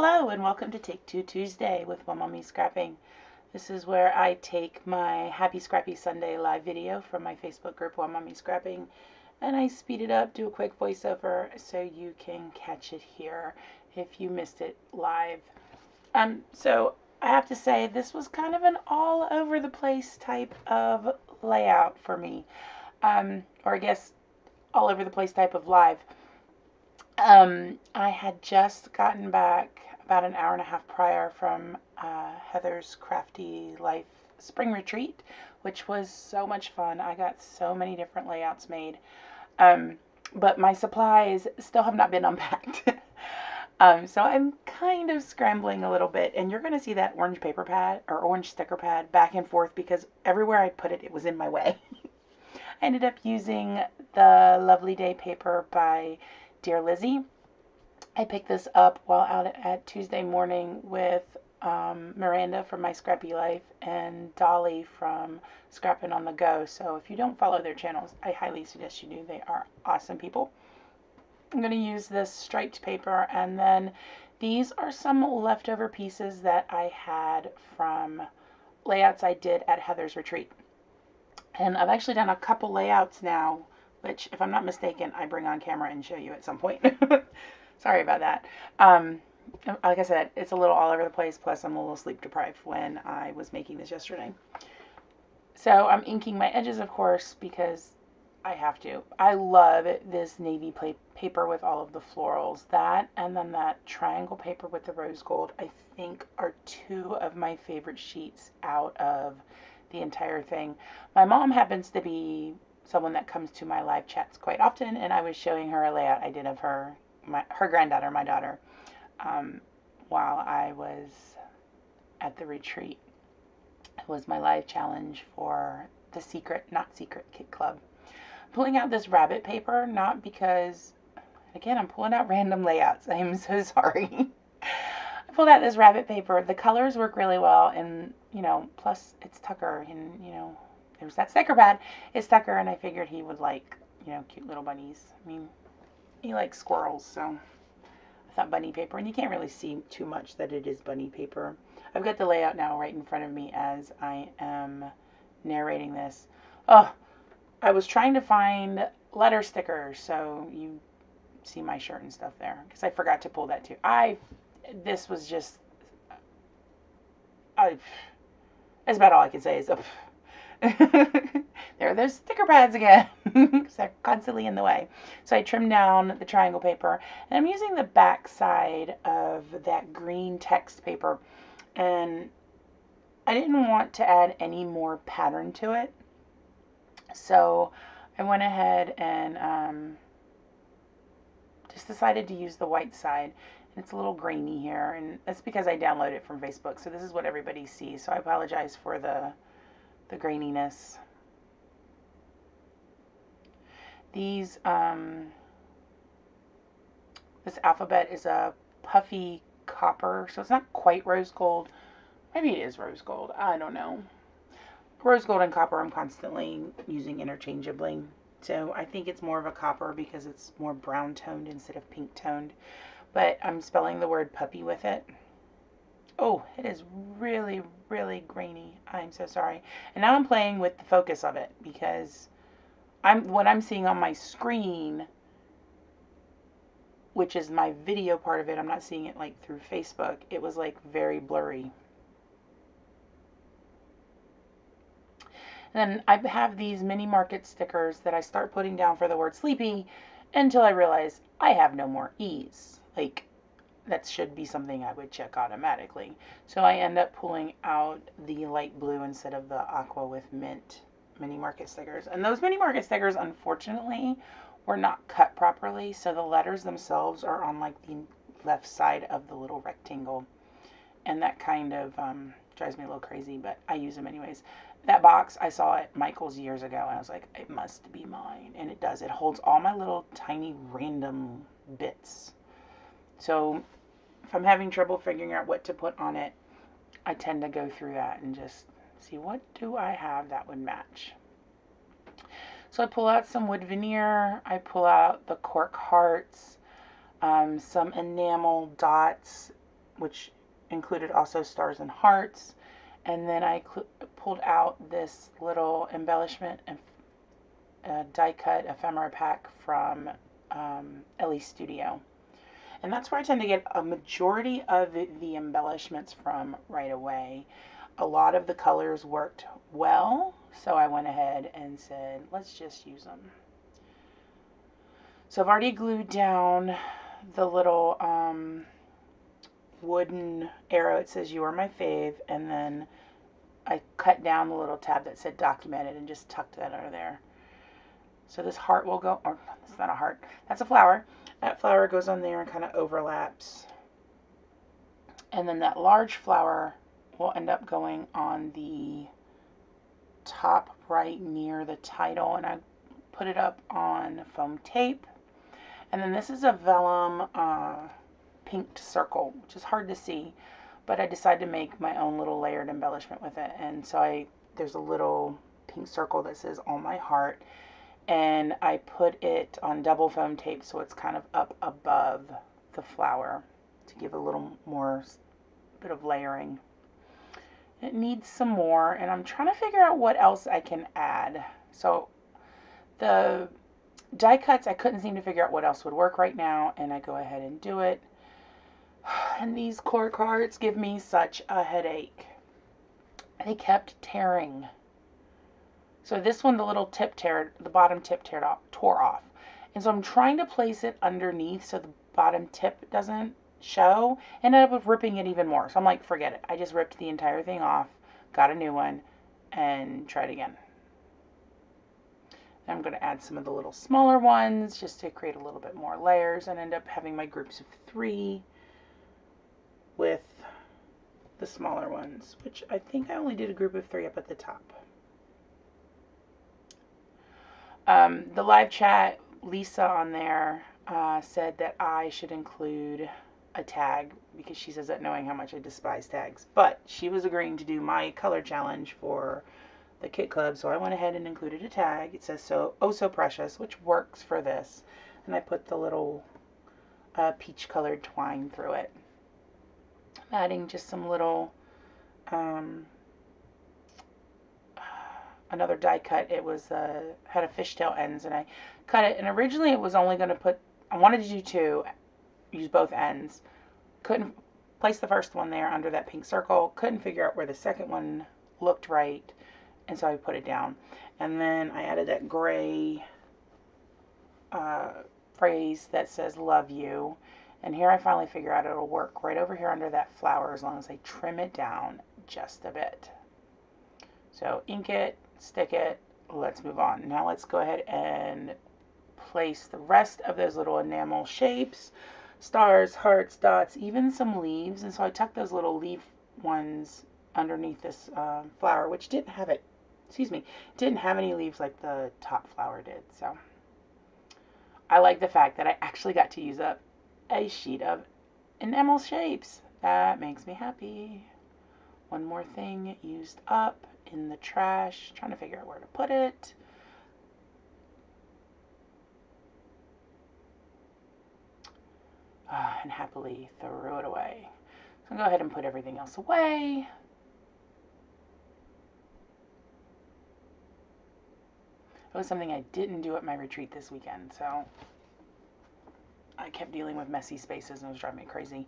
Hello and welcome to Take Two Tuesday with One Mommy Scrapping. This is where I take my Happy Scrappy Sunday live video from my Facebook group One Mommy Scrapping and I speed it up, do a quick voiceover so you can catch it here if you missed it live. So I have to say this was kind of an all over the place type of layout for me. Or I guess all over the place type of live. I had just gotten back about an hour and a half prior from Heather's Crafty Life Spring Retreat, which was so much fun. I got so many different layouts made, but my supplies still have not been unpacked. So I'm kind of scrambling a little bit, and you're going to see that orange paper pad or orange sticker pad back and forth because everywhere I put it, it was in my way. I ended up using the Lovely Day paper by Dear Lizzy. I picked this up while out at Tuesday morning with Miranda from My Scrappy Life and Dolly from Scrappin' on the Go. So if you don't follow their channels, I highly suggest you do. They are awesome people. I'm going to use this striped paper, and then these are some leftover pieces that I had from layouts I did at Heather's retreat. And I've actually done a couple layouts now, which, if I'm not mistaken, I bring on camera and show you at some point. Sorry about that. Like I said, it's a little all over the place, plus I'm a little sleep deprived when I was making this yesterday. So I'm inking my edges, of course, because I have to. I love this navy paper with all of the florals. That and then that triangle paper with the rose gold, I think, are two of my favorite sheets out of the entire thing. My mom happens to be someone that comes to my live chats quite often, and I was showing her a layout I did of her granddaughter, my daughter, while I was at the retreat. It was my live challenge for the Secret, Not Secret Kit Club. I'm pulling out this rabbit paper, not because, again, I'm pulling out random layouts. I am so sorry. I pulled out this rabbit paper. The colors work really well, and, plus it's Tucker, and, there's that sticker pad. It's Tucker, and I figured he would like, cute little bunnies. I mean, he likes squirrels, so I thought bunny paper, and you can't really see too much that it is bunny paper. I've got the layout now right in front of me as I am narrating this. Oh, I was trying to find letter stickers, so you see my shirt and stuff there, because I forgot to pull that too. This was just, that's about all I can say is, there are those sticker pads again, because they're constantly in the way. So I trimmed down the triangle paper, and I'm using the back side of that green text paper, and I didn't want to add any more pattern to it, so I went ahead and just decided to use the white side. It's a little grainy here, and that's because I downloaded it from Facebook, so this is what everybody sees, so I apologize for the graininess. These, this alphabet is a puffy copper, so it's not quite rose gold. Maybe it is rose gold. I don't know. Rose gold and copper I'm constantly using interchangeably. So I think it's more of a copper because it's more brown toned instead of pink toned. But I'm spelling the word puppy with it. Oh, it is really, really grainy. I'm so sorry. And now I'm playing with the focus of it because what I'm seeing on my screen, which is my video part of it, I'm not seeing it like through Facebook. It was like very blurry. And then I have these mini market stickers that I start putting down for the word sleepy until I realize I have no more E's. Like, that should be something I would check automatically. So I end up pulling out the light blue instead of the aqua with mint mini market stickers. And those mini market stickers, unfortunately, were not cut properly. So the letters themselves are on like the left side of the little rectangle. And that kind of drives me a little crazy, but I use them anyways. That box I saw at Michael's years ago, and I was like, it must be mine. And it does. It holds all my little tiny random bits. So if I'm having trouble figuring out what to put on it, I tend to go through that and just see what do I have that would match. So I pull out some wood veneer. I pull out the cork hearts, some enamel dots, which included also stars and hearts. And then I pulled out this little embellishment and die cut ephemera pack from Ellie's Studio. And that's where I tend to get a majority of the embellishments from right away. A lot of the colors worked well, so I went ahead and said, let's just use them. So I've already glued down the little wooden arrow. It says, "You are my fave," and then I cut down the little tab that said documented and just tucked that under there. So this heart will go, or it's not a heart, that's a flower. That flower goes on there and kind of overlaps. And then that large flower will end up going on the top right near the title, and I put it up on foam tape. And then this is a vellum pinked circle, which is hard to see, but I decided to make my own little layered embellishment with it. And so there's a little pink circle that says "All My Heart," and I put it on double foam tape so it's kind of up above the flower to give a little more bit of layering. It needs some more, and I'm trying to figure out what else I can add. So the die cuts, I couldn't seem to figure out what else would work right now, and I go ahead and do it. And these core cards give me such a headache. They kept tearing. So this one, the little tip the bottom tip tore off. And so I'm trying to place it underneath so the bottom tip doesn't show, and ended up ripping it even more. So I'm like, forget it. I just ripped the entire thing off, got a new one, and tried again. And I'm going to add some of the little smaller ones just to create a little bit more layers, and end up having my groups of 3 with the smaller ones, which I think I only did a group of 3 up at the top. The live chat, Lisa on there said that I should include a tag because she says that knowing how much I despise tags. But she was agreeing to do my color challenge for the Kit Club, so I went ahead and included a tag. It says "Oh So Precious," which works for this. And I put the little peach colored twine through it. I'm adding just some little another die cut. It was had a fishtail ends, and I cut it, and originally it was only going to I wanted to do 2, use both ends. Couldn't place the first one there under that pink circle, couldn't figure out where the second one looked right, and so I put it down. And then I added that gray phrase that says "love you," and here I finally figure out it'll work right over here under that flower as long as I trim it down just a bit. So ink it, stick it, let's move on. Now let's go ahead and place the rest of those little enamel shapes, stars, hearts, dots, even some leaves. And so I tucked those little leaf ones underneath this flower, which didn't have any leaves like the top flower did. So I like the fact that I actually got to use up a sheet of enamel shapes. That makes me happy. One more thing used up in the trash, trying to figure out where to put it. And happily threw it away. So I'll go ahead and put everything else away. It was something I didn't do at my retreat this weekend, so I kept dealing with messy spaces and it was driving me crazy.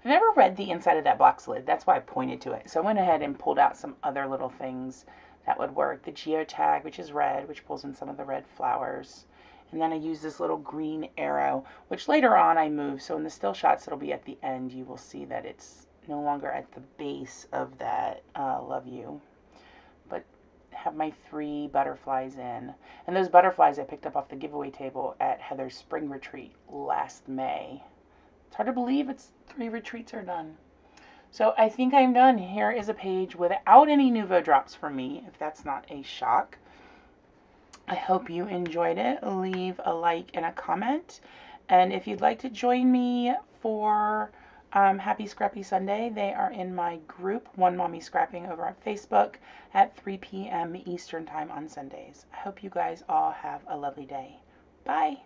I never read the inside of that box lid. That's why I pointed to it. So I went ahead and pulled out some other little things that would work. The geotag, which is red, which pulls in some of the red flowers. And then I use this little green arrow, which later on I move. So in the still shots that'll be at the end, you will see that it's no longer at the base of that "love you," but have my 3 butterflies in. And those butterflies I picked up off the giveaway table at Heather's spring retreat last May. It's hard to believe 3 retreats are done. So I think I'm done. Here is a page without any Nuvo drops for me, if that's not a shock. I hope you enjoyed it. Leave a like and a comment. And if you'd like to join me for Happy Scrappy Sunday, they are in my group, One Mommy Scrapping, over on Facebook at 3 p.m. Eastern Time on Sundays. I hope you guys all have a lovely day. Bye.